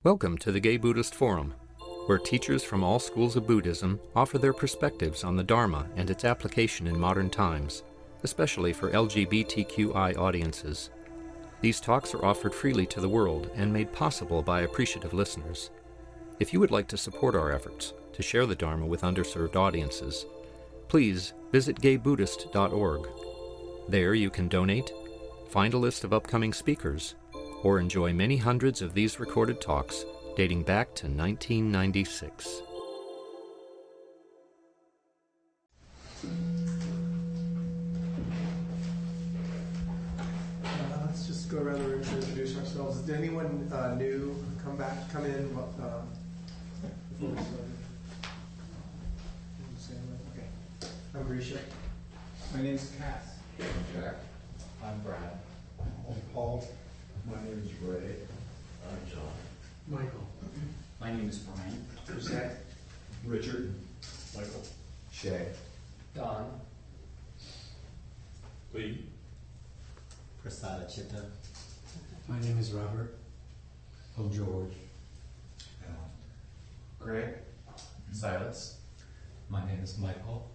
Welcome to the Gay Buddhist Forum, where teachers from all schools of Buddhism offer their perspectives on the Dharma and its application in modern times, especially for LGBTQI audiences. These talks are offered freely to the world and made possible by appreciative listeners. If you would like to support our efforts to share the Dharma with underserved audiences, please visit gaybuddhist.org. There you can donate, find a list of upcoming speakers, or enjoy many hundreds of these recorded talks dating back to 1996. Let's just go around the room to introduce ourselves. Did anyone new come in before we started? Okay. I'm Grisha. My name's Cass. I'm Jack. I'm Brad. I'm Paul. My name is Ray. I'm John. Michael. My name is Brian. Jose. Richard. Michael. Shay. Don. Lee. Prasada Chitta. My name is Robert. I'm George. Greg. Silas. My name is Michael.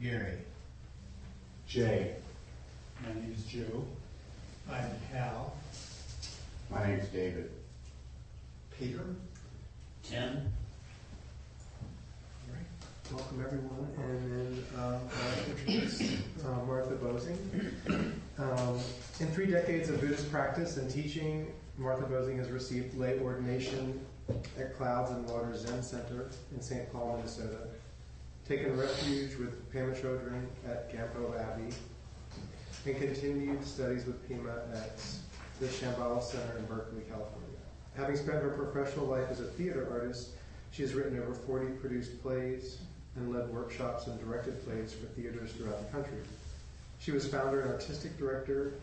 Gary. Jay. My name is Joe. I'm Hal. My name is David. Peter. Ken. All right. Welcome everyone. And then I'll introduce Martha Boesing. In 3 decades of Buddhist practice and teaching, Martha Boesing has received lay ordination at Clouds and Water Zen Center in St. Paul, Minnesota, taken refuge with Pema Chodron at Gampo Abbey, and continued studies with Pema at the Shambhala Center in Berkeley, California. Having spent her professional life as a theater artist, she has written over 40 produced plays and led workshops and directed plays for theaters throughout the country. She was founder and artistic director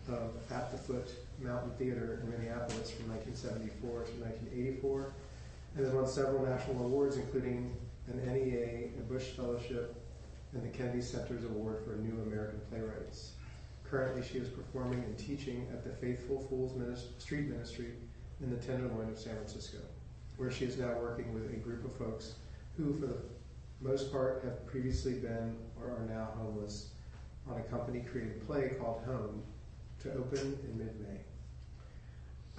of At the Foot Mountain Theater in Minneapolis from 1974 to 1984, and has won several national awards, including an NEA, a Bush Fellowship, and the Kennedy Center's Award for New American Playwrights. Currently, she is performing and teaching at the Faithful Fools Street Ministry in the Tenderloin of San Francisco, where she is now working with a group of folks who, for the most part, have previously been or are now homeless on a company-created play called Home, to open in mid-May.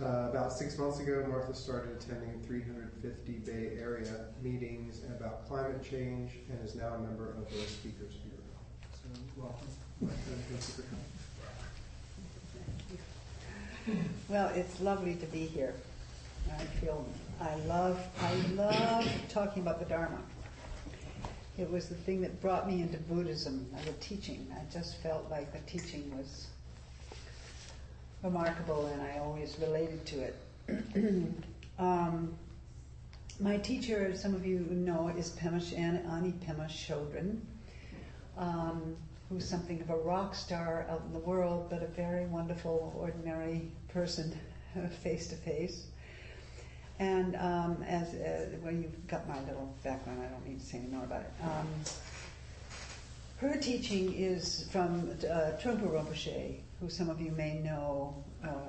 About 6 months ago, Martha started attending 350 Bay Area meetings about climate change and is now a member of the Speakers Bureau. So, welcome. Martha, thank you for coming. Well, it's lovely to be here. I love talking about the Dharma. It was the thing that brought me into Buddhism, the teaching. I just felt like the teaching was remarkable, and I always related to it. My teacher, some of you know, is Pema Chodron, who's something of a rock star out in the world, but a very wonderful, ordinary person, face to face. And well, you've got my little background, I don't need to say any more about it. Her teaching is from Trungpa Rinpoche, who some of you may know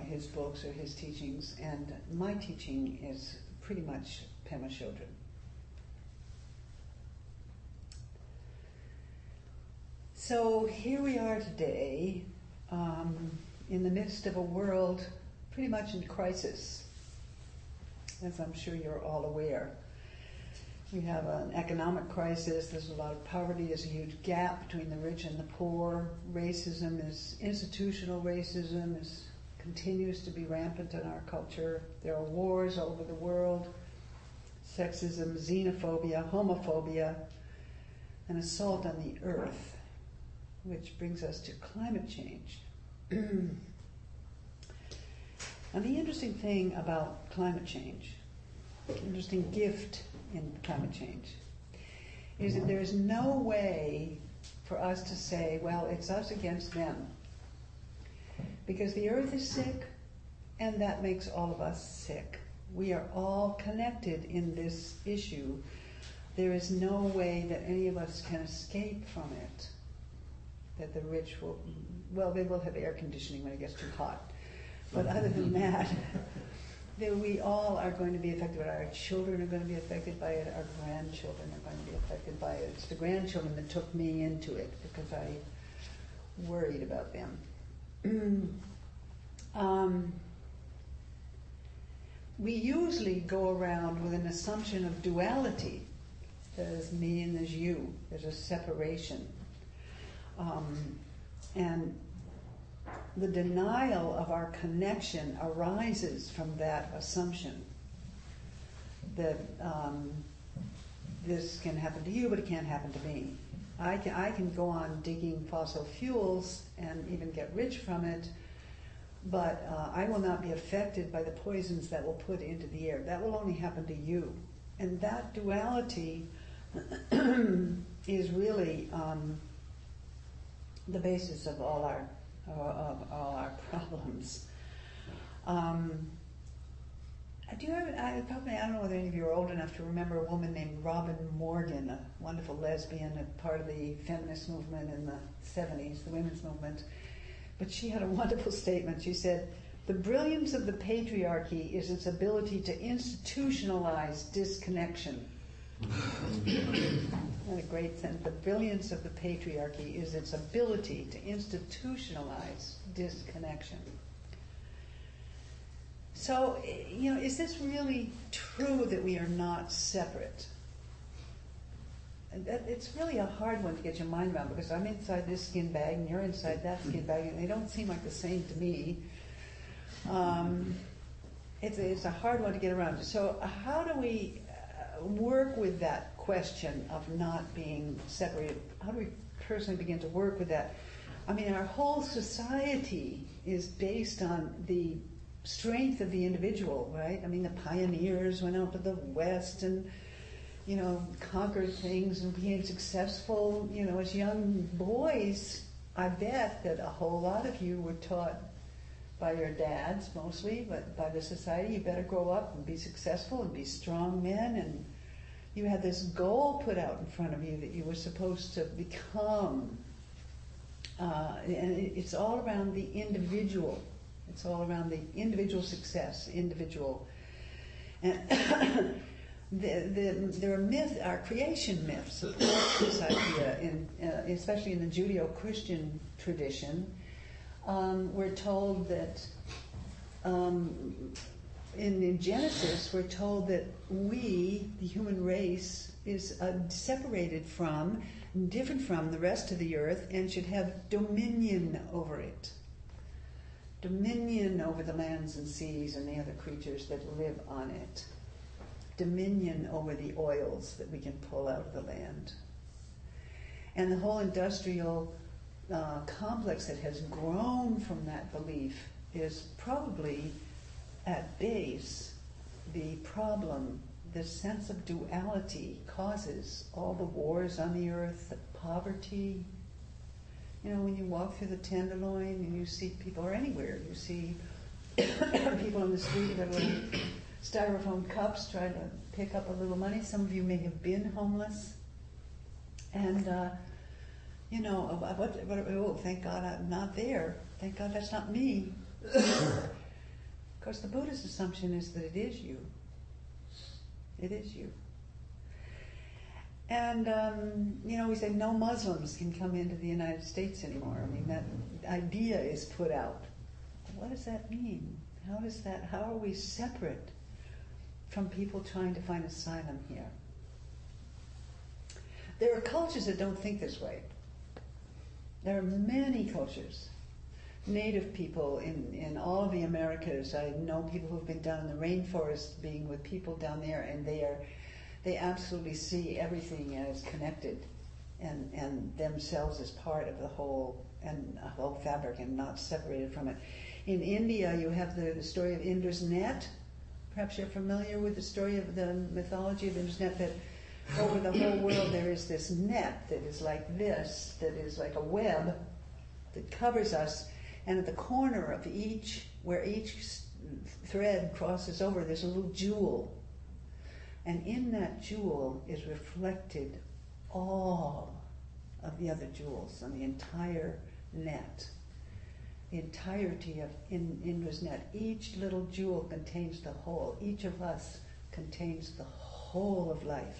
his books or his teachings, and my teaching is pretty much Pema Chodron. So here we are today, in the midst of a world pretty much in crisis, as I'm sure you're all aware. We have an economic crisis, there's a lot of poverty, there's a huge gap between the rich and the poor. Racism is, institutional racism continues to be rampant in our culture. There are wars all over the world, sexism, xenophobia, homophobia, and assault on the earth, which brings us to climate change. And the interesting thing about climate change, interesting gift in climate change, is that there is no way for us to say, well, it's us against them. Because the earth is sick, and that makes all of us sick. We are all connected in this issue. There is no way that any of us can escape from it. That the rich will, well, they will have air conditioning when it gets too hot. But other than that, that we all are going to be affected by it. Our children are going to be affected by it. Our grandchildren are going to be affected by it. It's the grandchildren that took me into it because I worried about them. We usually go around with an assumption of duality. There's me and there's you. There's a separation. And the denial of our connection arises from that assumption that this can happen to you, but it can't happen to me. I can go on digging fossil fuels and even get rich from it, but I will not be affected by the poisons that will put into the air. That will only happen to you. And that duality is really the basis of all our problems. I don't know whether any of you are old enough to remember a woman named Robin Morgan, a wonderful lesbian, a part of the feminist movement in the 70s, the women's movement. But she had a wonderful statement. She said, "The brilliance of the patriarchy is its ability to institutionalize disconnection." What a great sentence. The brilliance of the patriarchy is its ability to institutionalize disconnection. So, is this really true that we are not separate? It's really a hard one to get your mind around because I'm inside this skin bag and you're inside that skin bag and they don't seem like the same to me. It's a hard one to get around. So how do we work with that question of not being separated? How do we personally begin to work with that? I mean, our whole society is based on the strength of the individual, right? I mean, the pioneers went out to the West and, conquered things and became successful. As young boys, I bet that a whole lot of you were taught by your dads mostly, but by the society, you better grow up and be successful and be strong men, and you had this goal put out in front of you that you were supposed to become. And it's all around the individual. It's all around the individual success, individual. And there are our creation myths support this idea, especially in the Judeo-Christian tradition. We're told that in Genesis, we're told that we, the human race, is separated from, different from the rest of the earth, and should have dominion over it. Dominion over the lands and seas and the other creatures that live on it. Dominion over the oils that we can pull out of the land. And the whole industrial complex that has grown from that belief is probably at base the problem. The sense of duality causes all the wars on the earth, the poverty. When you walk through the Tenderloin and you see people, or anywhere, you see people in the street with their little styrofoam cups trying to pick up a little money. Some of you may have been homeless. And, thank God I'm not there. Thank God that's not me. Of course, the Buddhist assumption is that it is you. It is you. And, we say no Muslims can come into the United States anymore. I mean, that idea is put out. What does that mean? How are we separate from people trying to find asylum here? There are cultures that don't think this way. There are many cultures. Native people in all of the Americas. I know people who've been down in the rainforest being with people down there, and they absolutely see everything as connected and themselves as part of the whole fabric and not separated from it. In India, you have the story of Indra's net. Perhaps you're familiar with the story of the mythology of Indra's net, that over the whole world there is this net that is like this, that is like a web that covers us, and at the corner of where each thread crosses over, there's a little jewel. And in that jewel is reflected all of the other jewels on the entire net. the entirety of Indra's net. Each little jewel contains the whole. Each of us contains the whole of life.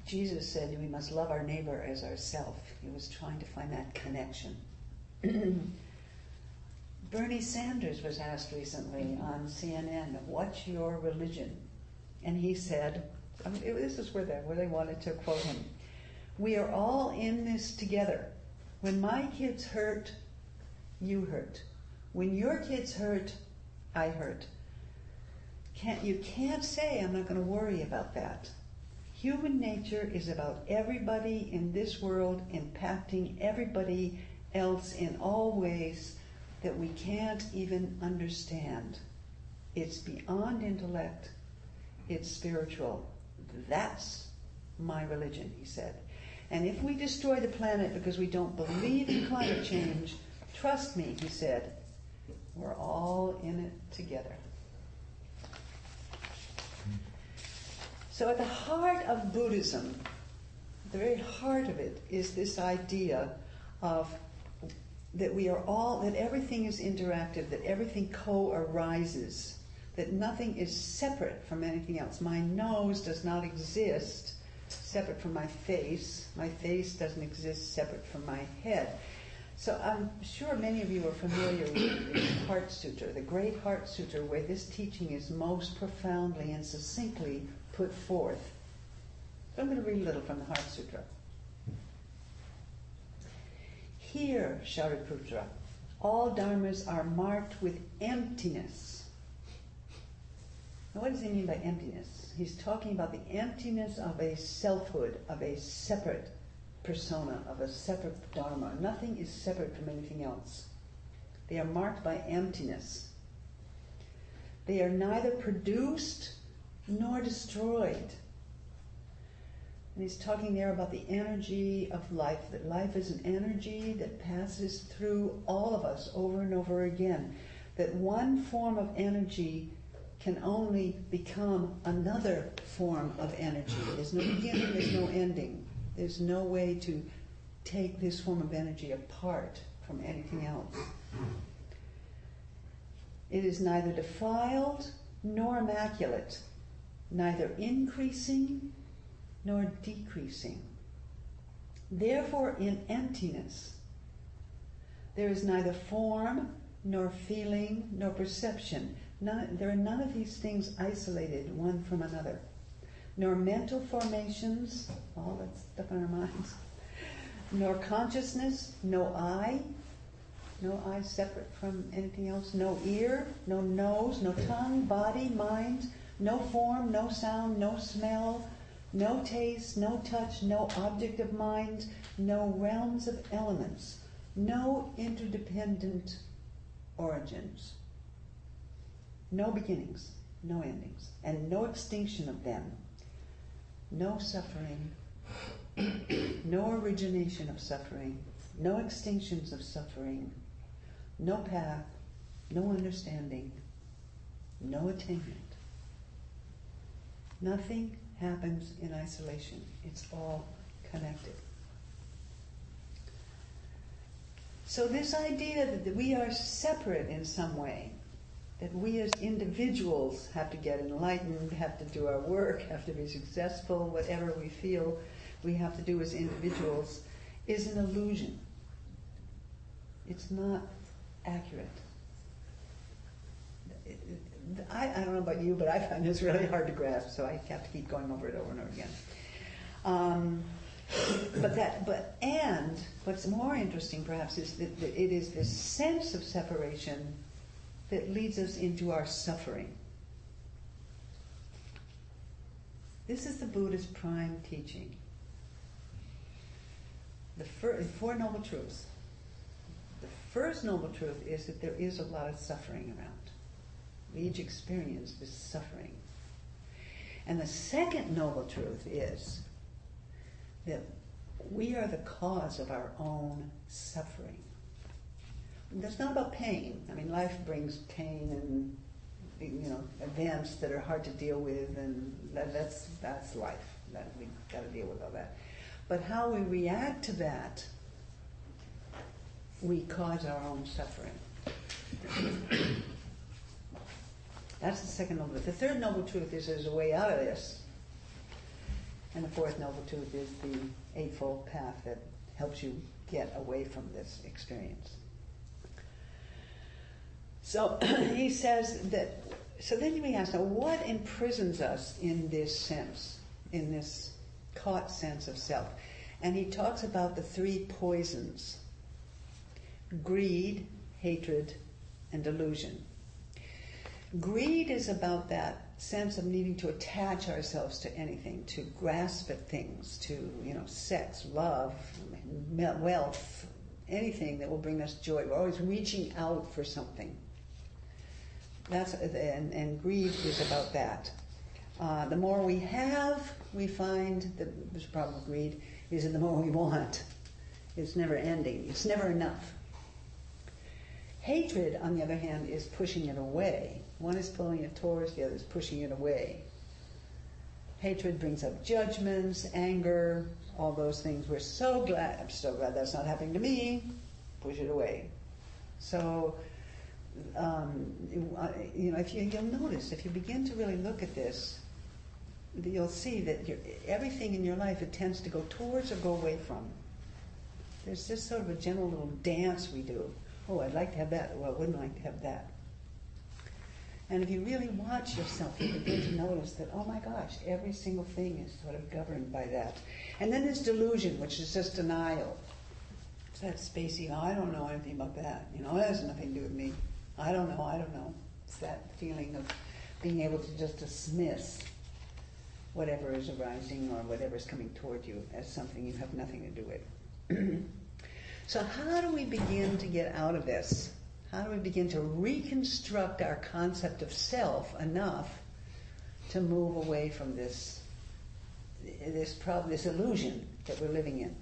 Jesus said we must love our neighbor as ourself. He was trying to find that connection. Bernie Sanders was asked recently on CNN, what's your religion? And he said, this is where they wanted to quote him, we are all in this together. When my kids hurt, you hurt. When your kids hurt, I hurt. You can't say, I'm not going to worry about that. Human nature is about everybody in this world impacting everybody else in all ways that we can't even understand. It's beyond intellect. It's spiritual. That's my religion, he said. And if we destroy the planet because we don't believe in climate change, trust me, he said, we're all in it together. So at the heart of Buddhism, the very heart of it, is this idea of that we are all, that everything is interactive, that everything co-arises, that nothing is separate from anything else. My nose does not exist separate from my face. My face doesn't exist separate from my head. So I'm sure many of you are familiar with the Heart Sutra, the Great Heart Sutra, where this teaching is most profoundly and succinctly put forth. So I'm going to read a little from the Heart Sutra. Here, Shariputra, all dharmas are marked with emptiness. Now what does he mean by emptiness? He's talking about the emptiness of a selfhood, of a separate persona, of a separate dharma. Nothing is separate from anything else. They are marked by emptiness. They are neither produced nor destroyed. And he's talking there about the energy of life, that life is an energy that passes through all of us over and over again. That one form of energy can only become another form of energy. There's no beginning, there's no ending. There's no way to take this form of energy apart from anything else. It is neither defiled nor immaculate, neither increasing nor decreasing. Therefore, in emptiness, there is neither form nor feeling nor perception. There are none of these things isolated one from another. Nor mental formations, all that stuff in our minds, nor consciousness, no eye separate from anything else, no ear, no nose, no tongue, body, mind, no form, no sound, no smell, no taste, no touch, no object of mind, no realms of elements, no interdependent origins, no beginnings, no endings, and no extinction of them, no suffering, no origination of suffering, no extinctions of suffering, no path, no understanding, no attainment. Nothing happens in isolation. It's all connected. So this idea that we are separate in some way, that we as individuals have to get enlightened, have to do our work, have to be successful, whatever we feel we have to do as individuals, is an illusion. It's not accurate. I don't know about you, but I find this really hard to grasp, so I have to keep going over it over and over again. And what's more interesting perhaps is that it is this sense of separation that leads us into our suffering. This is the Buddha's prime teaching. The Four Noble Truths. The first noble truth is that there is a lot of suffering around. We each experience this suffering. And the second noble truth is that we are the cause of our own suffering. And that's not about pain. I mean, life brings pain and events that are hard to deal with, and that's life. We've got to deal with all that. But how we react to that, we cause our own suffering. That's the second noble truth. The third noble truth is there's a way out of this. And the fourth noble truth is the Eightfold Path that helps you get away from this experience. So he says that, so then we ask, now what imprisons us in this sense, in this caught sense of self? And he talks about the three poisons: greed, hatred, and delusion. Greed is about that sense of needing to attach ourselves to anything, to grasp at things, to, sex, love, wealth, anything that will bring us joy. We're always reaching out for something. And greed is about that. The more we have, we find that the problem with greed is that the more we want. It's never ending. It's never enough. Hatred, on the other hand, is pushing it away. One is pulling it towards, the other is pushing it away. Hatred brings up judgments, anger, all those things. I'm so glad that's not happening to me. Push it away. So, you'll notice, if you begin to really look at this, you'll see that everything in your life, it tends to go towards or go away from. There's just sort of a general little dance we do. Oh, I'd like to have that. Well, I wouldn't like to have that. And if you really watch yourself, you begin to notice that, oh my gosh, every single thing is sort of governed by that. And then there's delusion, which is just denial. It's that spacey, I don't know anything about that. It has nothing to do with me. I don't know. It's that feeling of being able to just dismiss whatever is arising or whatever is coming toward you as something you have nothing to do with. So how do we begin to get out of this? How do we begin to reconstruct our concept of self enough to move away from this illusion that we're living in?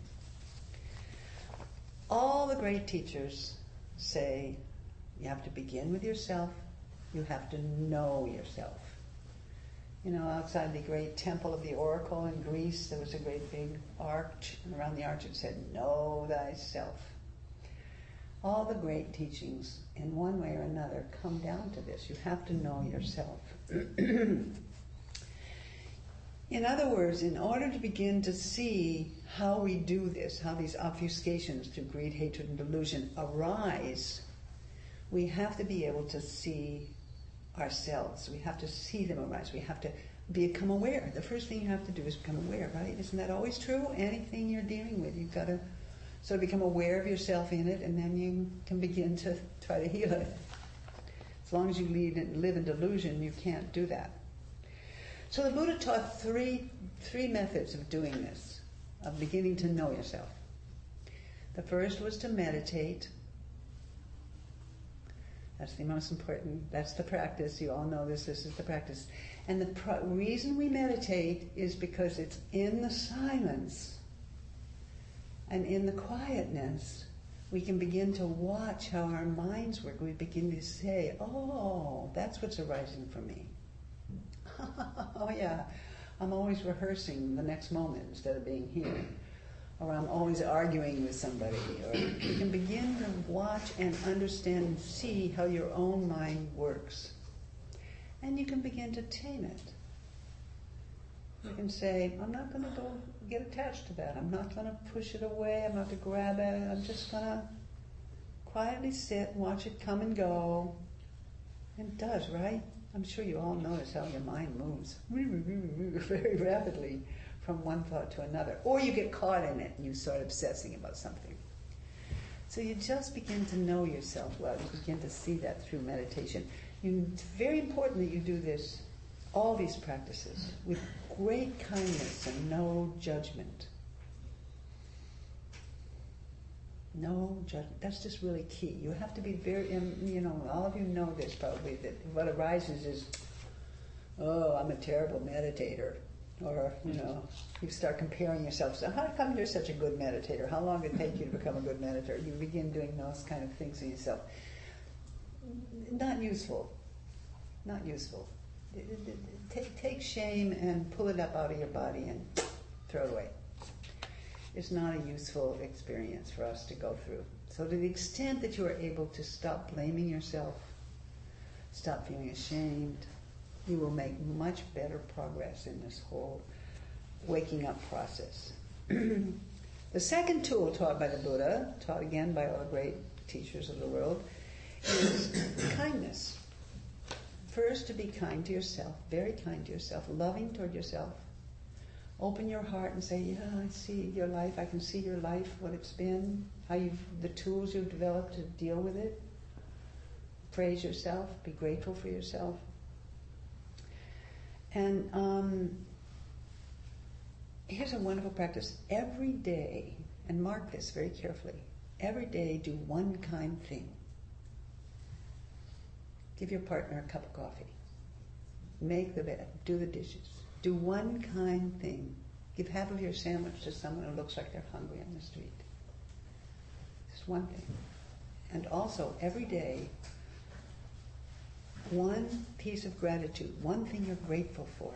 All the great teachers say you have to begin with yourself, you have to know yourself. Outside the great temple of the Oracle in Greece, there was a great big arch, and around the arch it said, know thyself. All the great teachings, in one way or another, come down to this. You have to know yourself. In other words, in order to begin to see how we do this, how these obfuscations through greed, hatred, and delusion arise, we have to be able to see ourselves. We have to see them arise. We have to become aware. The first thing you have to do is become aware, right? Isn't that always true? Anything you're dealing with, you've got to sort of become aware of yourself in it, and then you can begin to try to heal it. As long as you live in delusion, you can't do that. So the Buddha taught three methods of doing this, of beginning to know yourself. The first was to meditate. That's the most important. That's the practice. You all know this. This is the practice. And the reason we meditate is because it's in the silence and in the quietness we can begin to watch how our minds work. We begin to say, oh, that's what's arising for me. Oh yeah, I'm always rehearsing the next moment instead of being here. Or I'm always arguing with somebody. Or you can begin to watch and understand and see how your own mind works. And you can begin to tame it. You can say, I'm not going to go get attached to that. I'm not going to push it away. I'm not going to grab at it. I'm just going to quietly sit and watch it come and go. And it does, right? I'm sure you all notice how your mind moves very rapidly from one thought to another. Or you get caught in it and you start obsessing about something. So you just begin to know yourself well. You begin to see that through meditation. It's very important that you do this, all these practices, with great kindness and no judgment. No judgment. That's just really key. You have to be very, all of you know this probably, that what arises is, oh, I'm a terrible meditator. Or, you start comparing yourself. So how come you're such a good meditator? How long did it take you to become a good meditator? You begin doing those kind of things to yourself. Not useful. Not useful. Take shame and pull it up out of your body and throw it away. is not a useful experience for us to go through. So to the extent that you are able to stop blaming yourself, stop feeling ashamed, you will make much better progress in this whole waking up process. The second tool taught by the Buddha, taught again by all the great teachers of the world, is kindness. First, to be kind to yourself, very kind to yourself, loving toward yourself. Open your heart and say, yeah, I see your life, I can see your life, what it's been, the tools you've developed to deal with it. Praise yourself, be grateful for yourself. And here's a wonderful practice. Every day, and mark this very carefully, every day do one kind thing. Give your partner a cup of coffee. Make the bed. Do the dishes. Do one kind thing. Give half of your sandwich to someone who looks like they're hungry on the street. Just one thing. And also, every day, one piece of gratitude, one thing you're grateful for.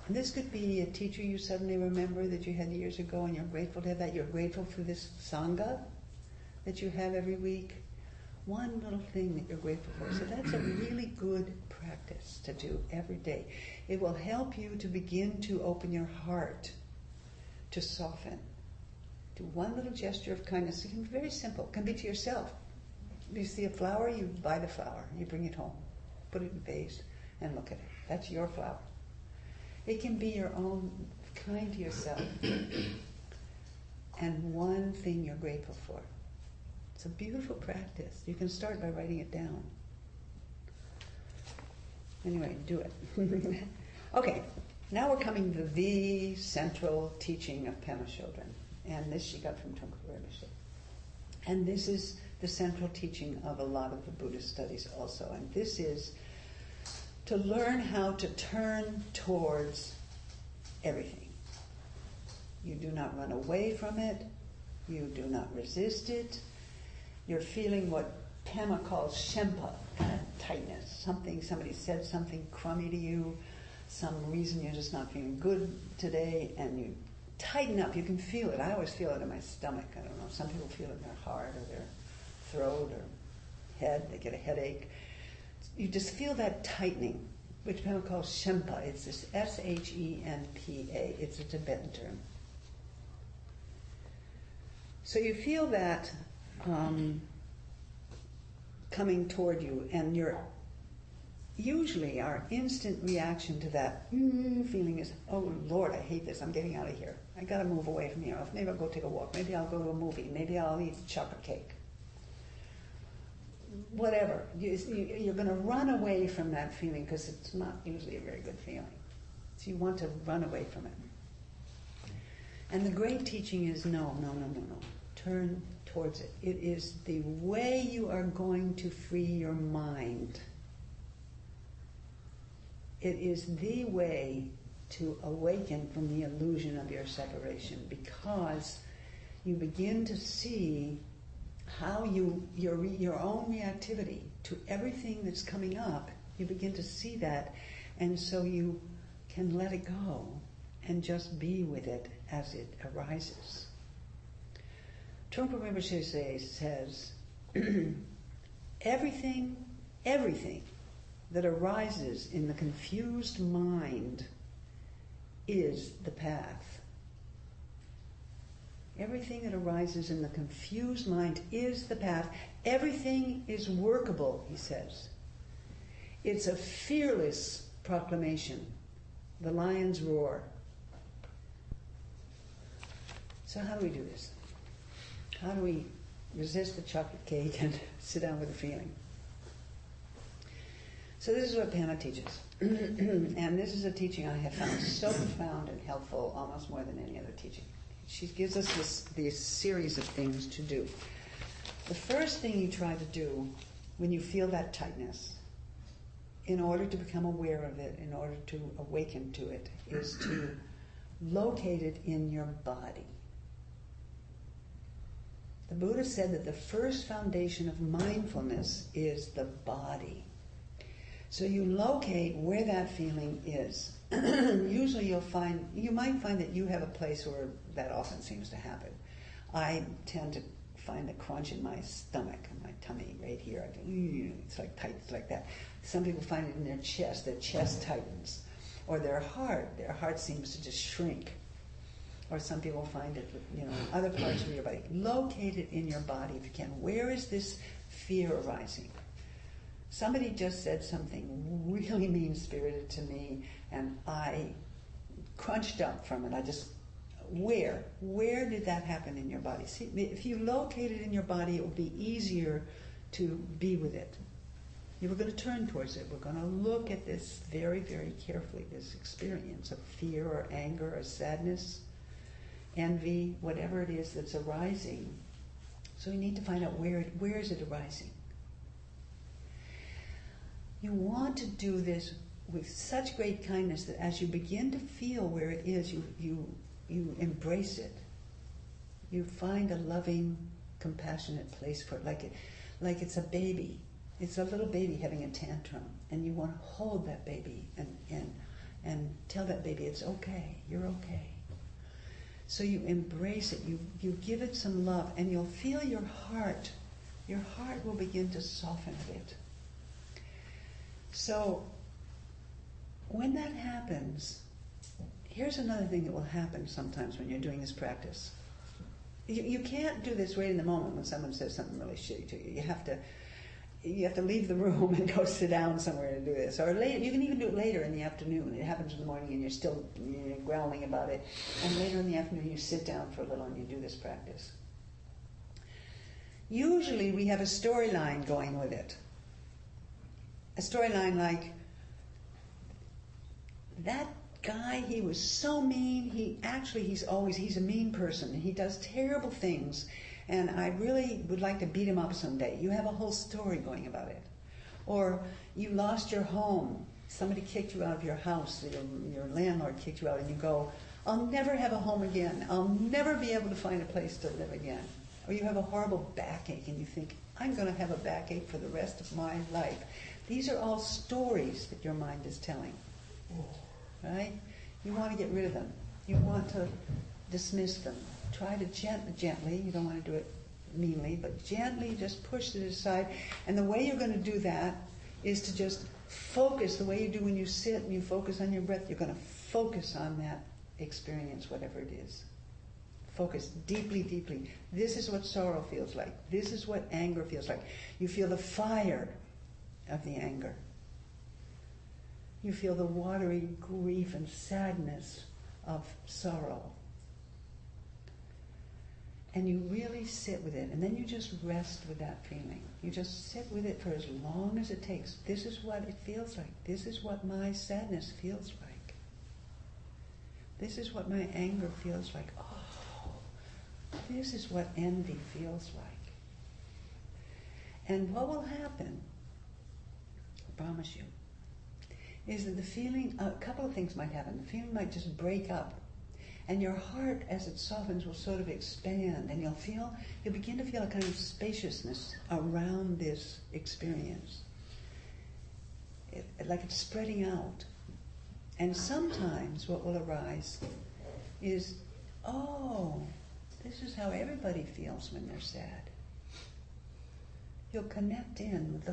And this could be a teacher you suddenly remember that you had years ago and you're grateful to have that. You're grateful for this Sangha that you have every week. One little thing that you're grateful for. So that's a really good practice to do every day. It will help you to begin to open your heart, to soften. Do one little gesture of kindness. It can be very simple. It can be to yourself. You see a flower, you buy the flower. You bring it home. Put it in a vase and look at it. That's your flower. It can be your own, kind to yourself. And one thing you're grateful for. It's a beautiful practice. You can start by writing it down. Anyway, do it. Okay, now we're coming to the central teaching of Pema Chodron. And this she got from Trungpa Rinpoche. And this is the central teaching of a lot of the Buddhist studies also. And this is to learn how to turn towards everything. You do not run away from it. You do not resist it. You're feeling what Pema calls shempa, kind of tightness. Somebody said something crummy to you, some reason you're just not feeling good today, and you tighten up. You can feel it. I always feel it in my stomach. I don't know. Some people feel it in their heart or their throat or head. They get a headache. You just feel that tightening, which Pema calls shempa. It's this S-H-E-M-P-A. It's a Tibetan term. So you feel that coming toward you, and usually our instant reaction to that feeling is, oh Lord, I hate this, I'm getting out of here. I gotta move away from here. Maybe I'll go take a walk, maybe I'll go to a movie, maybe I'll eat chocolate cake. Whatever. You're gonna run away from that feeling because it's not usually a very good feeling. So you want to run away from it. And the great teaching is no. Turn towards it. It is the way you are going to free your mind. It is the way to awaken from the illusion of your separation, because you begin to see how your own reactivity to everything that's coming up, you begin to see that, and so you can let it go and just be with it as it arises. Trungpa Rinpoche says, everything that arises in the confused mind is the path. Everything that arises in the confused mind is the path. Everything is workable, he says. It's a fearless proclamation. The lion's roar. So how do we do this? How do we resist the chocolate cake and sit down with the feeling? So this is what Pema teaches. And this is a teaching I have found so profound and helpful, almost more than any other teaching. She gives us this series of things to do. The first thing you try to do when you feel that tightness, in order to become aware of it, in order to awaken to it, is to locate it in your body. The Buddha said that the first foundation of mindfulness is the body. So you locate where that feeling is. Usually you might find that you have a place where that often seems to happen. I tend to find a crunch in my stomach, in my tummy, right here. It's like tight, it's like that. Some people find it in their chest tightens. Or their heart seems to just shrink. Or some people find it, in other parts of your body. Locate it in your body if you can. Where is this fear arising? Somebody just said something really mean-spirited to me, and I crunched up from it. Where did that happen in your body? See, if you locate it in your body, it will be easier to be with it. We're going to turn towards it. We're going to look at this very, very carefully, this experience of fear or anger or sadness, envy, whatever it is that's arising. So we need to find out where is it arising. You want to do this with such great kindness that as you begin to feel where it is, you embrace it. You find a loving, compassionate place for it, like it's a baby. It's a little baby having a tantrum, and you want to hold that baby and tell that baby it's okay, you're okay. So you embrace it, you give it some love, and you'll feel your heart will begin to soften a bit. So when that happens, here's another thing that will happen sometimes when you're doing this practice. You can't do this right in the moment when someone says something really shitty to you. You have to leave the room and go sit down somewhere to do this. Or later, you can even do it later in the afternoon. It happens in the morning and you're still growling about it. And later in the afternoon you sit down for a little and you do this practice. Usually we have a storyline going with it. A storyline like, that guy, he was so mean, he's a mean person. He does terrible things. And I really would like to beat him up someday. You have a whole story going about it. Or you lost your home. Somebody kicked you out of your house. Your landlord kicked you out and you go, I'll never have a home again. I'll never be able to find a place to live again. Or you have a horrible backache and you think, I'm going to have a backache for the rest of my life. These are all stories that your mind is telling. Right? You want to get rid of them. You want to dismiss them. Try to gently, you don't want to do it meanly, but gently just push it aside. And the way you're going to do that is to just focus, the way you do when you sit and you focus on your breath. You're going to focus on that experience, whatever it is. Focus deeply, deeply. This is what sorrow feels like. This is what anger feels like. You feel the fire of the anger. You feel the watery grief and sadness of sorrow. And you really sit with it, and then you just rest with that feeling. You just sit with it for as long as it takes. This is what it feels like. This is what my sadness feels like. This is what my anger feels like. Oh, this is what envy feels like. And what will happen, I promise you, is that the feeling, a couple of things might happen. The feeling might just break up. And your heart, as it softens, will sort of expand, and you'll begin to feel a kind of spaciousness around this experience. Like it's spreading out. And sometimes what will arise is, oh, this is how everybody feels when they're sad. You'll connect in with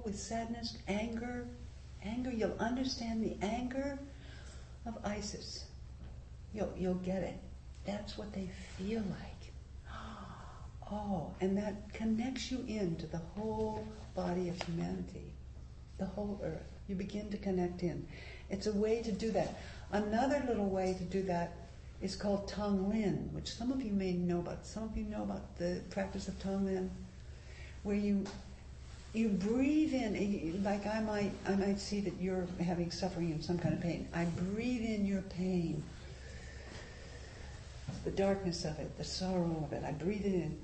with sadness, anger. You'll understand the anger of Isis. You'll get it. That's what they feel like. Oh, and that connects you into the whole body of humanity, the whole earth. You begin to connect in. It's a way to do that. Another little way to do that is called Tonglen, which some of you may know about. Some of you know about the practice of Tonglen, where you breathe in, like I might see that you're having suffering and some kind of pain. I breathe in your pain. The darkness of it, the sorrow of it, I breathe it in.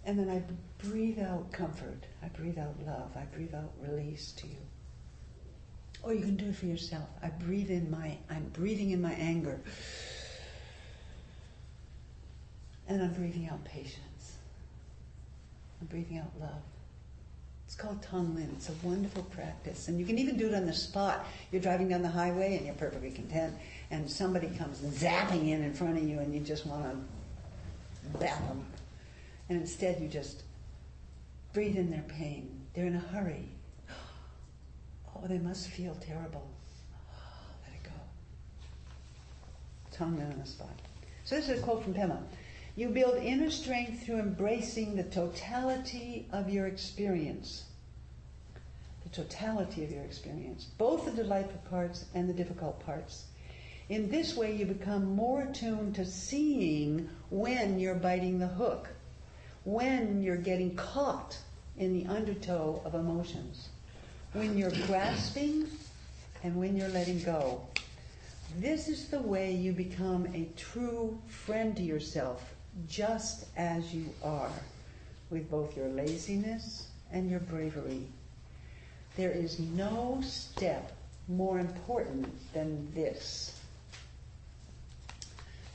And then I breathe out comfort. I breathe out love. I breathe out release to you. Or you can do it for yourself. I'm breathing in my anger. And I'm breathing out patience. I'm breathing out love. It's called Tonglen. It's a wonderful practice. And you can even do it on the spot. You're driving down the highway and you're perfectly content, and somebody comes zapping in front of you and you just want to zap them. And instead you just breathe in their pain. They're in a hurry. Oh, they must feel terrible. Let it go. Tonglen on the spot. So this is a quote from Pema. You build inner strength through embracing the totality of your experience. The totality of your experience. Both the delightful parts and the difficult parts. In this way, you become more attuned to seeing when you're biting the hook, when you're getting caught in the undertow of emotions, when you're grasping and when you're letting go. This is the way you become a true friend to yourself, just as you are, with both your laziness and your bravery. There is no step more important than this.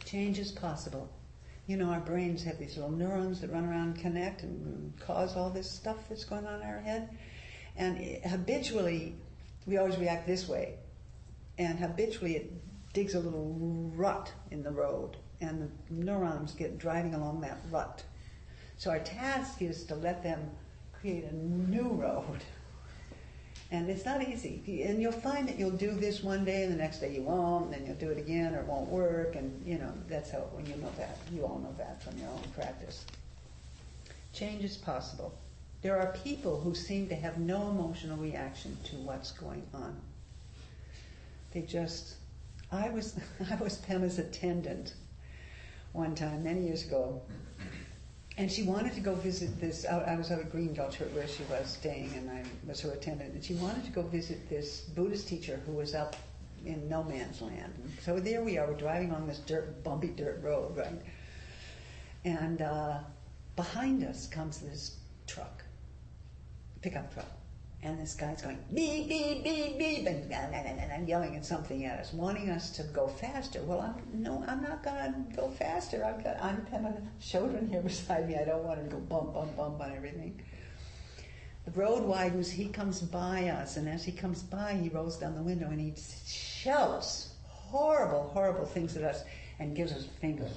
Change is possible. You know, our brains have these little neurons that run around and connect and cause all this stuff that's going on in our head. And habitually, we always react this way. And habitually, it digs a little rut in the road. And the neurons get driving along that rut. So our task is to let them create a new road. And it's not easy. And you'll find that you'll do this one day and the next day you won't, and then you'll do it again or it won't work. And, you know, that's how, when you know that. You all know that from your own practice. Change is possible. There are people who seem to have no emotional reaction to what's going on. They just... I was Pema's attendant one time, many years ago, and she wanted to go visit this. I was out at Green Gulch where she was staying, and I was her attendant. And she wanted to go visit this Buddhist teacher who was up in no man's land. And so there we are. We're driving on this bumpy dirt road, right? And behind us comes this truck, pickup truck. And this guy's going, beep, beep, beep, beep, and yelling at something at us, wanting us to go faster. Well, I'm not going to go faster. I'm Pema Chodron here beside me. I don't want to go bump, bump, bump on everything. The road widens. He comes by us, and as he comes by, he rolls down the window, and he shouts horrible, horrible things at us and gives us a finger.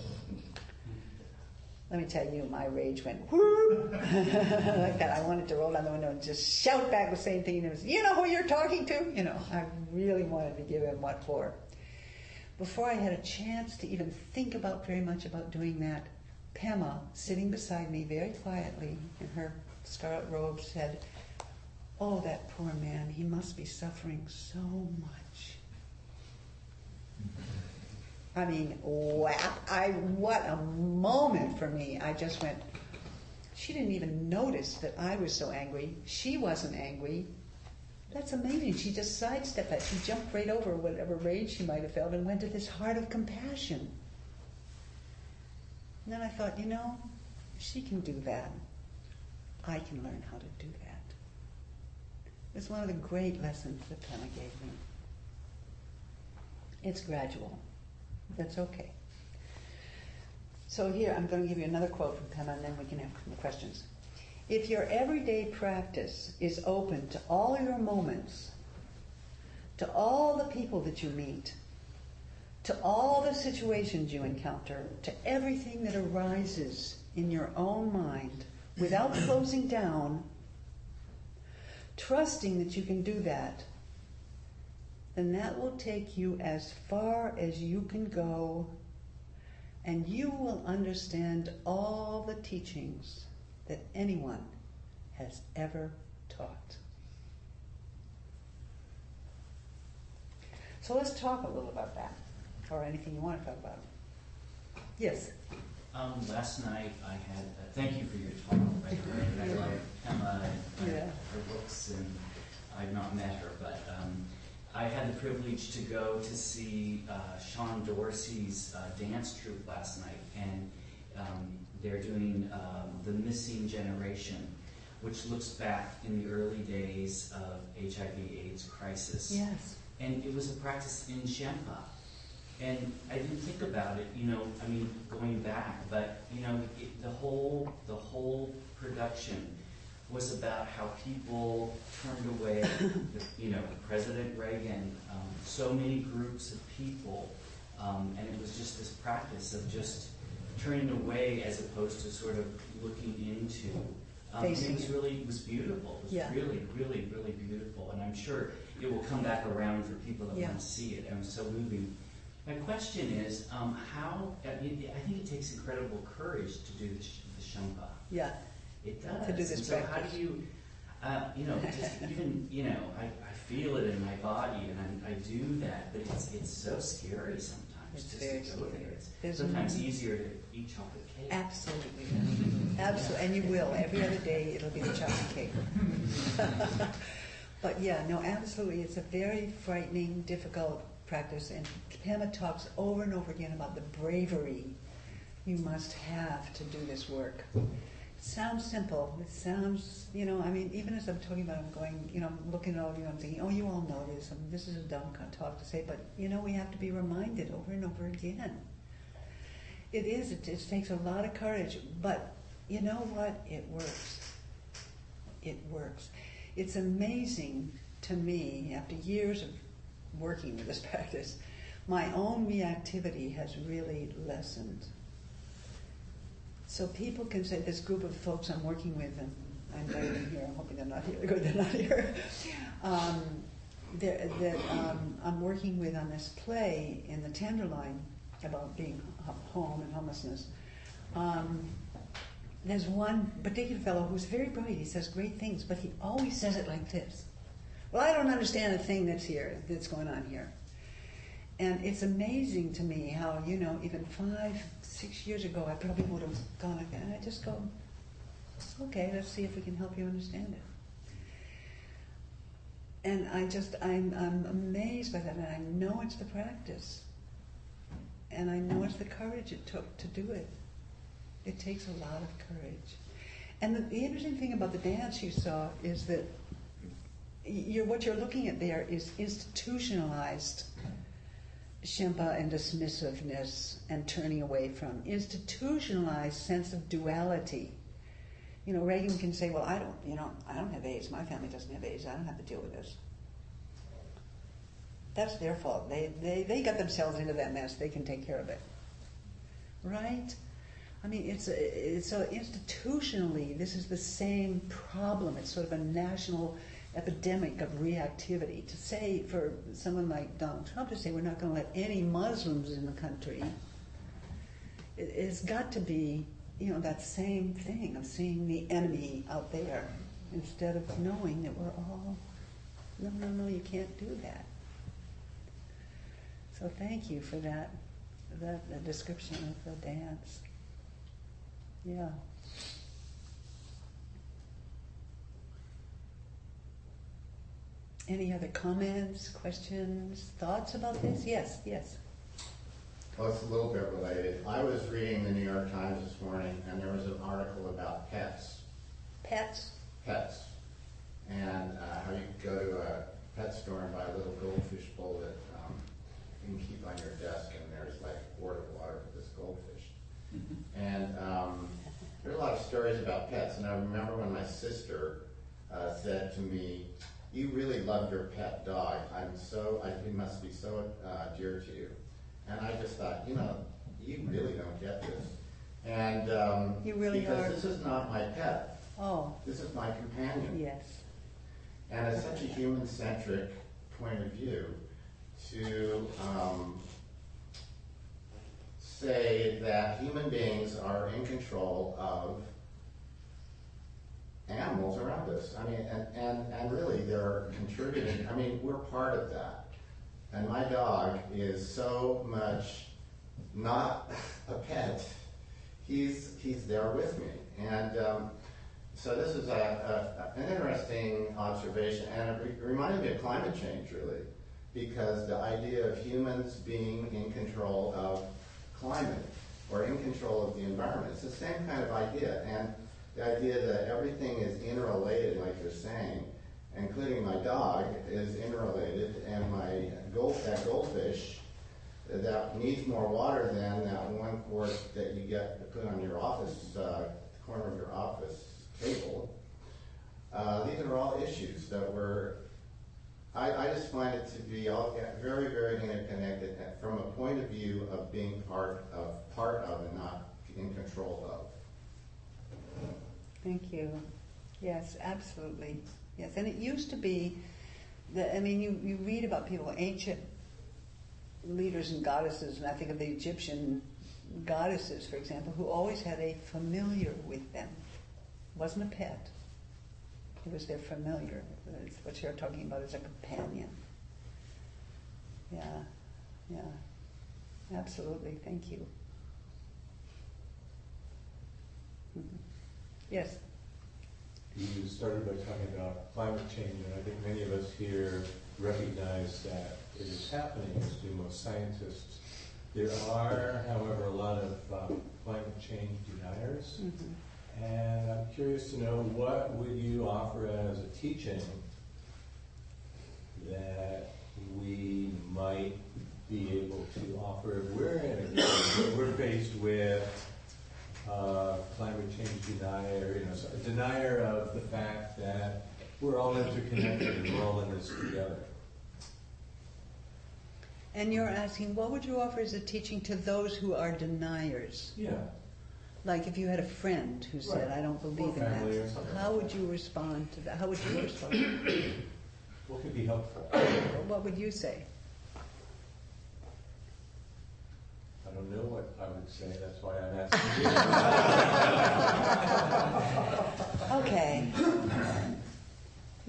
Let me tell you, my rage went whoo like that. I wanted to roll down the window and just shout back the same thing. It was, you know who you're talking to? You know, I really wanted to give him what for. Before I had a chance to even think about very much about doing that, Pema, sitting beside me very quietly in her scarlet robe, said, "Oh, that poor man, he must be suffering so much." I mean, wow, what a moment for me. I just went, she didn't even notice that I was so angry. She wasn't angry. That's amazing. She just sidestepped that. She jumped right over whatever rage she might have felt and went to this heart of compassion. And then I thought, you know, if she can do that, I can learn how to do that. It's one of the great lessons that Pema gave me. It's gradual. That's okay. So here, I'm going to give you another quote from Pema, and then we can have some questions. If your everyday practice is open to all your moments, to all the people that you meet, to all the situations you encounter, to everything that arises in your own mind, without closing down, trusting that you can do that, then that will take you as far as you can go, and you will understand all the teachings that anyone has ever taught. So let's talk a little about that, or anything you want to talk about. Yes? Last night I had, thank you for your talk, by the way. I love Pema and her books, and I've not met her, but I had the privilege to go to see Sean Dorsey's dance troupe last night, and they're doing The Missing Generation, which looks back in the early days of HIV/AIDS crisis. Yes. And it was a practice in Shambhala. And I didn't think about it, going back, but the whole production was about how people turned away, President Reagan, so many groups of people, and it was just this practice of just turning away as opposed to sort of looking into. Facing it was beautiful. It was really, really, really beautiful, and I'm sure it will come back around for people that want to see it. And it was so moving. My question is, how? I think it takes incredible courage to do the Shambhala. Yeah. It does. To do this and so practice. how do you, just even, I feel it in my body, and I do that, but it's so scary sometimes. It's just very to go scary. there. It's There's sometimes easier to eat chocolate cake. Absolutely. Absolutely. And you will. Every other day it'll be the chocolate cake. But yeah, no, absolutely. It's a very frightening, difficult practice. And Pema talks over and over again about the bravery you must have to do this work. It sounds simple. It sounds, even as I'm talking about it, I'm going, I'm looking at all of you, I'm thinking, oh, you all know this. This is a dumb talk to say, but, we have to be reminded over and over again. It is. It takes a lot of courage, but you know what? It works. It works. It's amazing to me, after years of working with this practice, my own reactivity has really lessened. So people can say, this group of folks I'm working with, and I invited them here, I'm hoping they're not here, they're not here, that I'm working with on this play in the Tenderloin about being home and homelessness. There's one particular fellow who's very bright. He says great things, but he always says it like this. Well, I don't understand the thing that's going on here. And it's amazing to me how, even 5-6 years ago, I probably would have gone like that. And I just go, okay, let's see if we can help you understand it. And I'm amazed by that, and I know it's the practice. And I know it's the courage it took to do it. It takes a lot of courage. And the interesting thing about the dance you saw is that what you're looking at there is institutionalized Shambhala and dismissiveness and turning away from. Institutionalized sense of duality. Reagan can say, well, I don't have AIDS. My family doesn't have AIDS. I don't have to deal with this. That's their fault. They got themselves into that mess. They can take care of it. Right? I mean, it's so institutionally, this is the same problem. It's sort of a national epidemic of reactivity. To say, for someone like Donald Trump to say we're not going to let any Muslims in the country, it's got to be, that same thing of seeing the enemy out there instead of knowing that we're all, no, you can't do that. So thank you for that description of the dance. Yeah. Any other comments, questions, thoughts about this? Yes. Well, it's a little bit related. I was reading the New York Times this morning, and there was an article about pets. Pets? Pets. And how you could go to a pet store and buy a little goldfish bowl that you can keep on your desk, and there's like a quart of water for this goldfish. Mm-hmm. And there are a lot of stories about pets, and I remember when my sister said to me, "You really love your pet dog. He must be so dear to you." And I just thought, you really don't get this. And you really because are. this is not my pet. Oh. This is my companion. Yes. And it's such a human-centric point of view to say that human beings are in control of animals around us. I mean, and really they're contributing. I mean, we're part of that. And my dog is so much not a pet. He's there with me. And so this is an interesting observation. And it reminded me of climate change, really, because the idea of humans being in control of climate or in control of the environment, it's the same kind of idea. And the idea that everything is interrelated, like you're saying, including my dog, is interrelated, and that goldfish that needs more water than that one quart that you get to put on your office, the corner of your office table, These are all issues that I just find it to be all very, very interconnected from a point of view of being part of and not in control of. Thank you. Yes, absolutely. Yes, and it used to be that, I mean, you read about people, ancient leaders and goddesses, and I think of the Egyptian goddesses, for example, who always had a familiar with them. It wasn't a pet. It was their familiar. It's what you're talking about is a companion. Yeah, yeah. Absolutely. Thank you. Mm-hmm. Yes. You started by talking about climate change, and I think many of us here recognize that it is happening, as do most scientists. There are, however, a lot of climate change deniers. Mm-hmm. And I'm curious to know, what would you offer as a teaching that we might be able to offer if we're in a case where we're faced with climate change denier, a denier of the fact that we're all interconnected and we're all in this together. And you're asking, what would you offer as a teaching to those who are deniers? Yeah. Like if you had a friend who said, Right. I don't believe in Family or that, something. how would you respond to that? How would you respond? What could be helpful? What would you say? I don't know what I would say, that's why I'm asking you. Okay.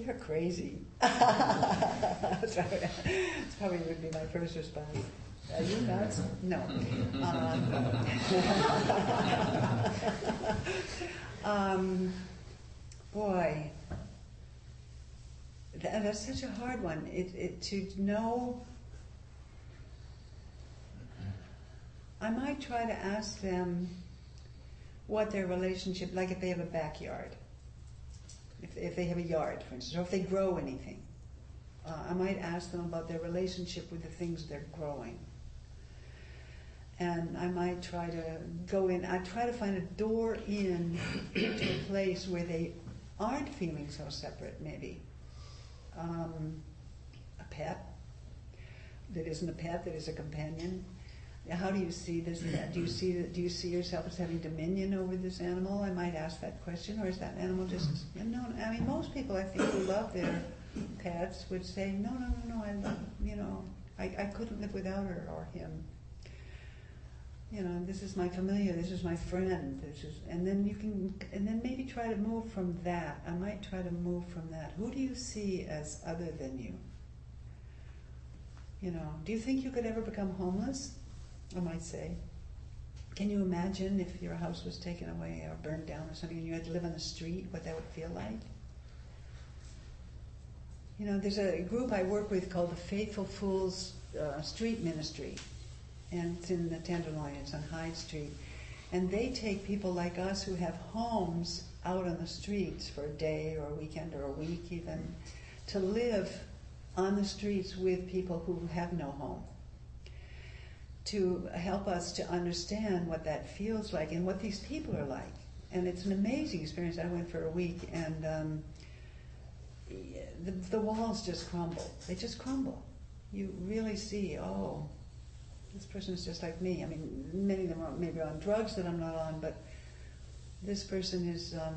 You're crazy. Sorry. It's probably would be my first response. Are you nuts? No. Boy, that's such a hard one. To know. I might try to ask them what their relationship, like if they have a backyard, if they have a yard, for instance, or if they grow anything. I might ask them about their relationship with the things they're growing. And I might try to go in, I try to find a door in to a place where they aren't feeling so separate, maybe. A pet that isn't a pet, that is a companion. How do you see this? Do you see yourself as having dominion over this animal? I might ask that question, or is that animal just no? I mean, most people I think who love their pets would say, no. I love, I couldn't live without her or him. This is my familiar. This is my friend. And then maybe try to move from that. I might try to move from that. Who do you see as other than you? Do you think you could ever become homeless? I might say. Can you imagine if your house was taken away or burned down or something and you had to live on the street, what that would feel like? There's a group I work with called the Faithful Fools Street Ministry. And it's in the Tenderloin, it's on Hyde Street. And they take people like us who have homes out on the streets for a day or a weekend or a week even, to live on the streets with people who have no home, to help us to understand what that feels like and what these people are like. And it's an amazing experience. I went for a week, and the walls just crumble. They just crumble. You really see, oh, this person is just like me. I mean, many of them are maybe on drugs that I'm not on, but this person is, has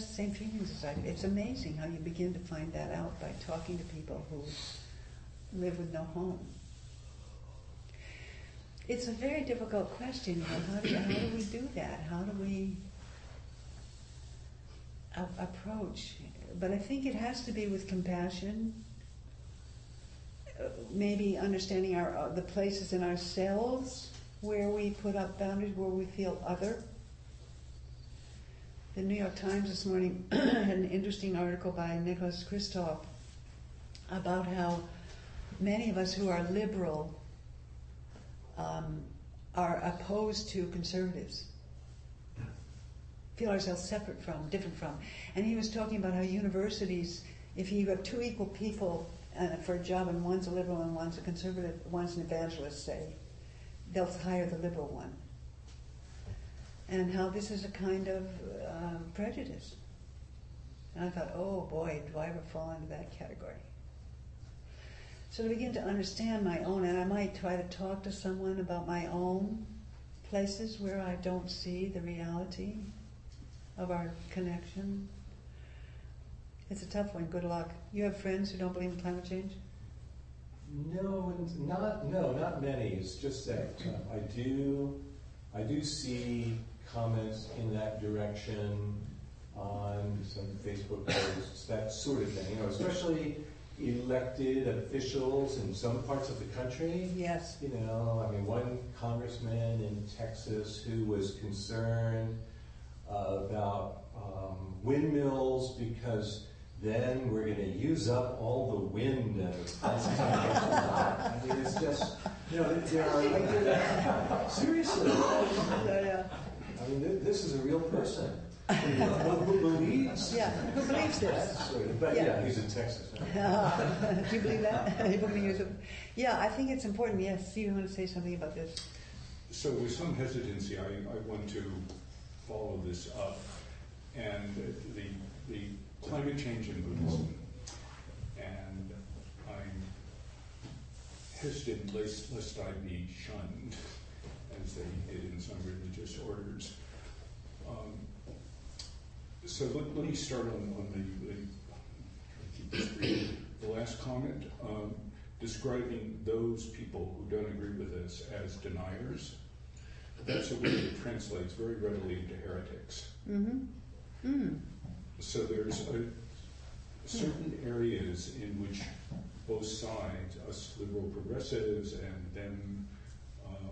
the same feelings as I do. It's amazing how you begin to find that out by talking to people who live with no home. It's a very difficult question. How do we do that? How do we approach? But I think it has to be with compassion. Maybe understanding the places in ourselves where we put up boundaries, where we feel other. The New York Times this morning had an interesting article by Nicholas Kristof about how many of us who are liberal are opposed to conservatives, feel ourselves separate from, different from. And he was talking about how universities, if you have two equal people for a job and one's a liberal and one's a conservative, one's an evangelist, say, they'll hire the liberal one. And how this is a kind of prejudice. And I thought, oh boy, do I ever fall into that category. So to begin to understand my own, and I might try to talk to someone about my own places where I don't see the reality of our connection. It's a tough one. Good luck. You have friends who don't believe in climate change? No, not many. It's just that I do see comments in that direction on some Facebook posts, that sort of thing. Especially elected officials in some parts of the country. Yes. One congressman in Texas who was concerned about windmills because then we're going to use up all the wind and it's just, there are seriously. Yeah. This is a real person who believes. Yeah, who believes this? But he's in Texas. Do you believe that? Yeah, I think it's important. Yes, you want to say something about this? So with some hesitancy, I want to follow this up. And the climate change in Buddhism, and I'm hesitant lest I be shunned, as they did in some religious orders. So let me start on the last comment, describing those people who don't agree with us as deniers. That's a word that translates very readily into heretics. Mm-hmm. Mm. So there's certain areas in which both sides, us liberal progressives and them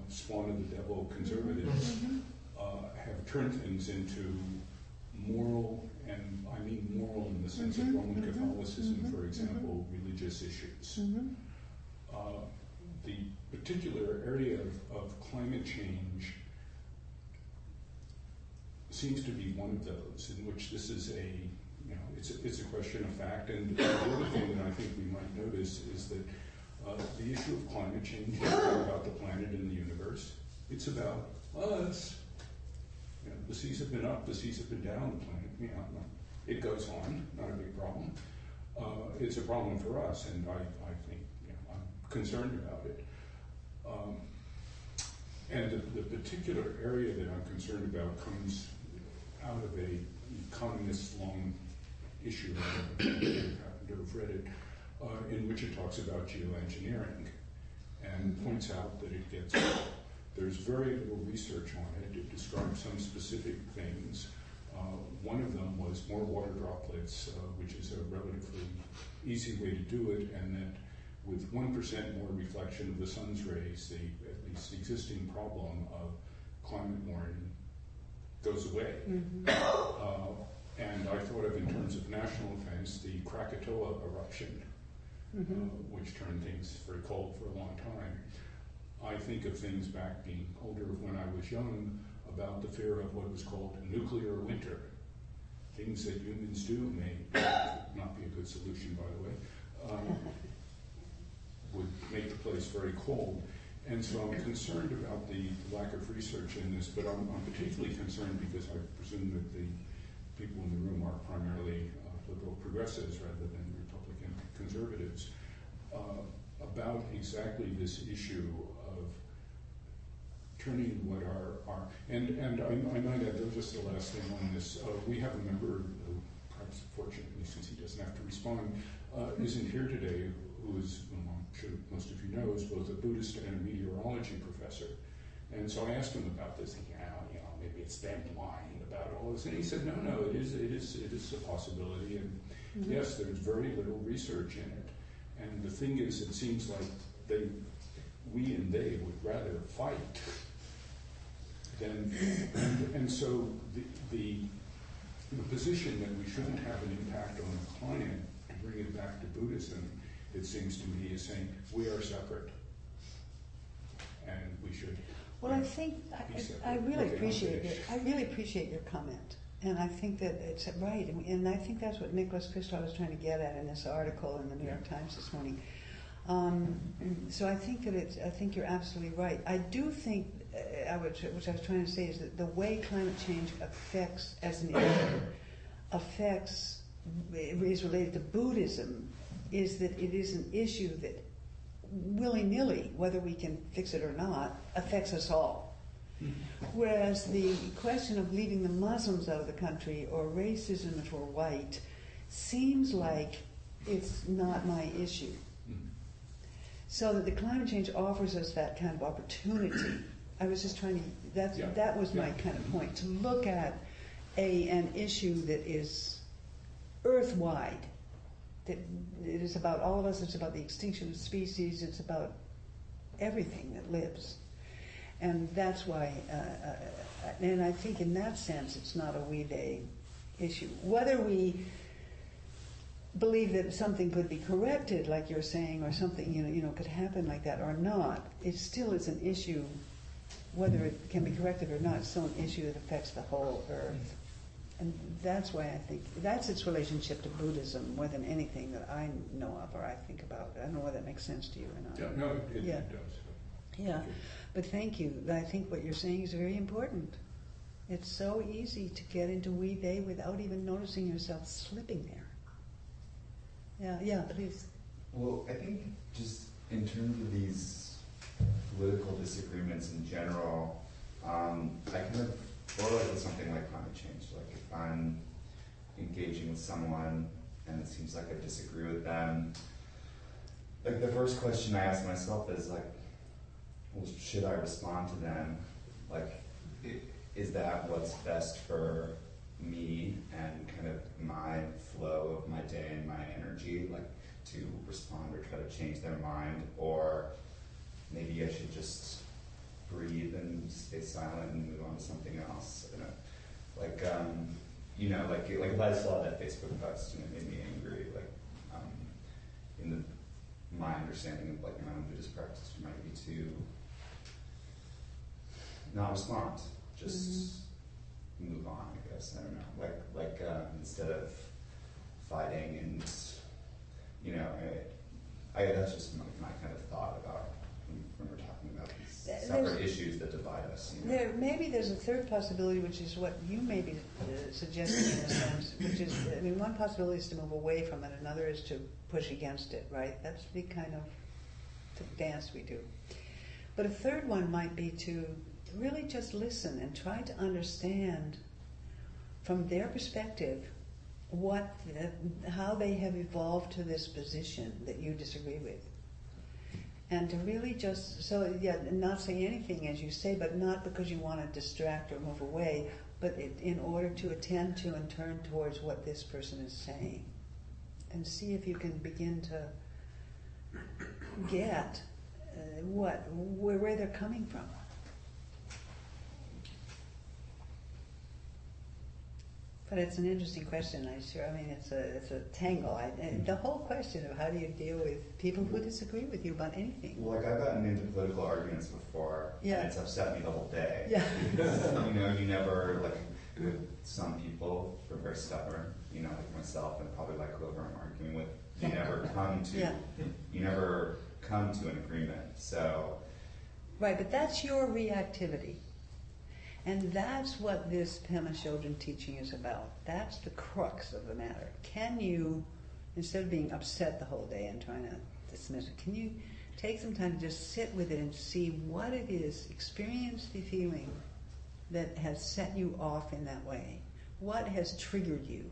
spawn of the devil conservatives, have turned things into moral, and I mean moral in the sense of Roman Catholicism, for example, religious issues. The particular area of climate change seems to be one of those in which this is it's a question of fact. And the other thing that I think we might notice is that the issue of climate change is not about the planet and the universe. It's about us. The seas have been up, the seas have been down, the planet, it goes on, not a big problem. It's a problem for us, and I think I'm concerned about it. And the particular area that I'm concerned about comes out of a communist long issue, I happen to have read it, in which it talks about geoengineering and points out that there's very little research on it. It describes some specific things. One of them was more water droplets, which is a relatively easy way to do it, and that with 1% more reflection of the sun's rays, at least the existing problem of climate warming goes away. And I thought of, in terms of national events, the Krakatoa eruption, which turned things very cold for a long time. I think of things back being older when I was young about the fear of what was called a nuclear winter. Things that humans do may not be a good solution, by the way, would make the place very cold. And so I'm concerned about the lack of research in this, but I'm particularly concerned because I presume that the people in the room are primarily liberal progressives rather than Republican conservatives, about exactly this issue of turning what our and I might add, just the last thing on this, we have a member who, perhaps fortunately since he doesn't have to respond, isn't here today, who is, I'm sure most of you know, is both a Buddhist and a meteorology professor. And so I asked him about this, thinking, maybe it's them lying about all this. And he said, no, it is a possibility. And yes, there's very little research in it. And the thing is, it seems like we and they would rather fight than, and so the position that we shouldn't have an impact on the planet, to bring it back to Buddhism, it seems to me, is saying we are separate, and we should. Well, I think I really appreciate your comment, and I think that it's right, and I think that's what Nicholas Kristof was trying to get at in this article in the New York Times this morning. So I think that I think you're absolutely right. I do think, which I was trying to say, is that the way climate change affects, as an issue, affects is related to Buddhism is that it is an issue that willy-nilly, whether we can fix it or not, affects us all. Whereas the question of leaving the Muslims out of the country or racism if we're white seems like it's not my issue. So that the climate change offers us that kind of opportunity. I was just trying to, that was my kind of point, to look at an issue that is earth-wide, that it is about all of us, it's about the extinction of species, it's about everything that lives. And that's why, and I think in that sense it's not a we-they issue. Whether we believe that something could be corrected, like you're saying, or something could happen like that or not, it still is an issue. Whether it can be corrected or not, it's still an issue that affects the whole earth. And that's why I think that's its relationship to Buddhism more than anything that I know of or I think about. I don't know whether that makes sense to you or not. Yeah, no, it does. Yeah, but thank you. I think what you're saying is very important. It's so easy to get into we-they without even noticing yourself slipping there. Yeah, please. Well, I think just in terms of these political disagreements in general, I kind of correlate with something like climate change. Like if I'm engaging with someone and it seems like I disagree with them, like the first question I ask myself is like, well, should I respond to them? Like, is that what's best for me and kind of my flow of my day and my energy, like to respond or try to change their mind? Or maybe I should just breathe and stay silent and move on to something else. I don't know. Like if I saw that Facebook post and it made me angry, like my understanding of like my own Buddhist practice might be to not respond, just move on, I guess. I don't know. Instead of fighting and that's just my kind of thought about when we're talking about these separate issues that divide us. Maybe there's a third possibility, which is what you may be suggesting in a sense, which is, one possibility is to move away from it, another is to push against it, right? That's the kind of dance we do. But a third one might be to really just listen and try to understand from their perspective how they have evolved to this position that you disagree with. And to really just, not say anything as you say, but not because you want to distract or move away, but in order to attend to and turn towards what this person is saying. And see if you can begin to get where they're coming from. But it's an interesting question, it's a tangle. The whole question of how do you deal with people who disagree with you about anything. Well, like I've gotten into political arguments before, and it's upset me the whole day. Yeah. Because, you never, like, with some people who are very stubborn, like myself and probably like whoever I'm arguing with, you never come to an agreement, so. Right, but that's your reactivity. And that's what this Pema Chodron teaching is about. That's the crux of the matter. Can you, instead of being upset the whole day and trying to dismiss it, can you take some time to just sit with it and see what it is, experience the feeling that has set you off in that way? What has triggered you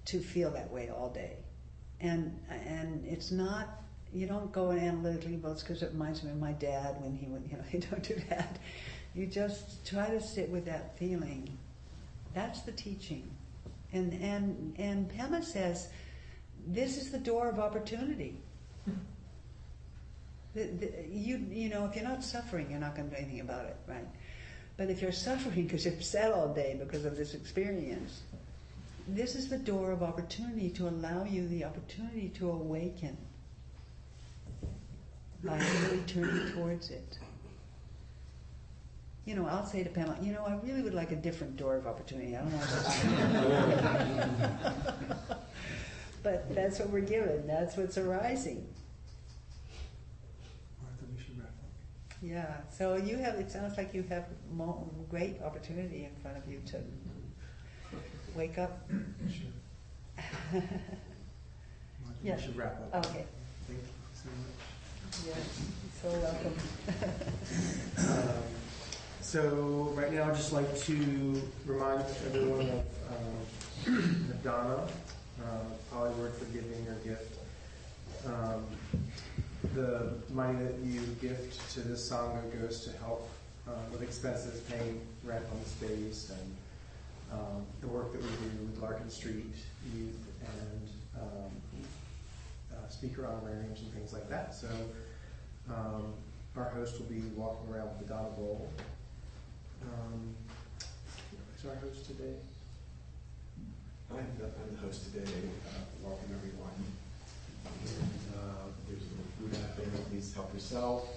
to feel that way all day? And it's not, you don't go analytically, well, it's because it reminds me of my dad when he would, you don't do that. You just try to sit with that feeling. That's the teaching. And Pema says, this is the door of opportunity. If you're not suffering, you're not going to do anything about it, right? But if you're suffering because you're upset all day because of this experience, this is the door of opportunity to allow you the opportunity to awaken by really turning towards it. I'll say to Pema, I really would like a different door of opportunity. I don't know. But that's what we're given. That's what's arising. Martha, we should wrap up. Yeah. So it sounds like you have great opportunity in front of you to wake up? Sure. Yeah. We should wrap up. Okay. Thank you so much. Yeah, you're so welcome. So right now I'd just like to remind everyone of Madonna, Pali word for giving or gift. The money that you gift to this sangha goes to help with expenses, paying rent on the space, and the work that we do with Larkin Street Youth and speaker honorariums and things like that. So our host will be walking around with the Donna Bowl. Who's our host today? I'm the host today. Welcome everyone. And, there's a little food out there. Please help yourself.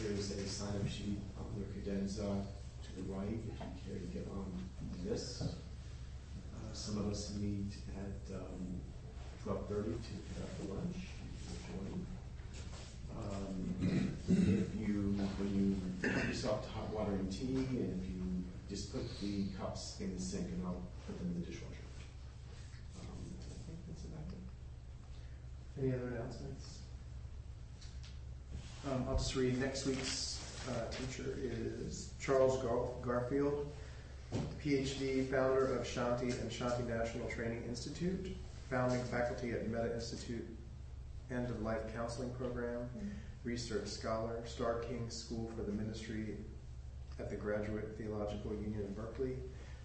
There's a sign-up sheet on the credenza to the right if you care to get on this. Some of us meet at 12:30 to get up for lunch. When you help yourself to hot water and tea, and if you just put the cups in the sink, and I'll put them in the dishwasher. I think that's about it. Any other announcements? I'll just read. Next week's teacher is Charles Garfield, PhD, founder of Shanti and Shanti National Training Institute, founding faculty at Metta Institute End of Life Counseling Program, research scholar, Star King School for the Ministry at the Graduate Theological Union in Berkeley,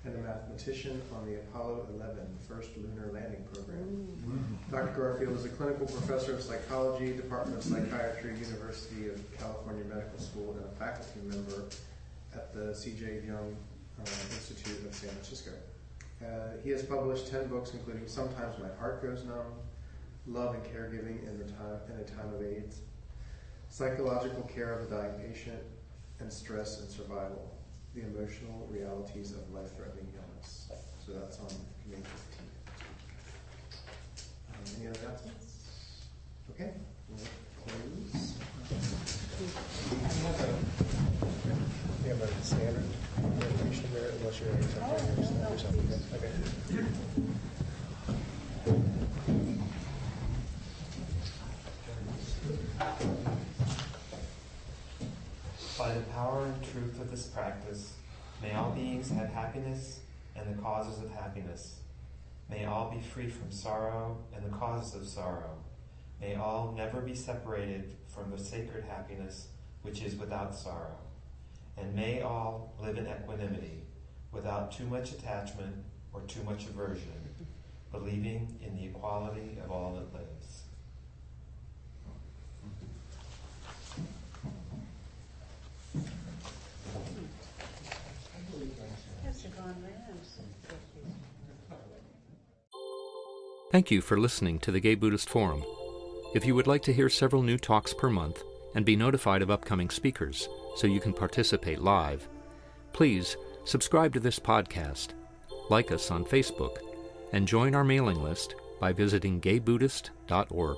and a mathematician on the Apollo 11 First Lunar Landing Program. Dr. Garfield is a clinical professor of psychology, Department of Psychiatry, University of California Medical School, and a faculty member at the C.J. Jung Institute of San Francisco. He has published 10 books, including Sometimes My Heart Goes Numb, Love and Caregiving in a Time of AIDS, Psychological Care of a Dying Patient, and Stress and Survival, the Emotional Realities of Life-Threatening Illness. So that's on May 15th. Any other announcements? Okay, we'll close. We have a standard information there, unless you're something or something. Okay. By the power and truth of this practice, may all beings have happiness and the causes of happiness. May all be free from sorrow and the causes of sorrow. May all never be separated from the sacred happiness which is without sorrow. And may all live in equanimity, without too much attachment or too much aversion, believing in the equality of all that lives. Thank you for listening to the Gay Buddhist Forum. If you would like to hear several new talks per month and be notified of upcoming speakers so you can participate live, please subscribe to this podcast, like us on Facebook, and join our mailing list by visiting gaybuddhist.org.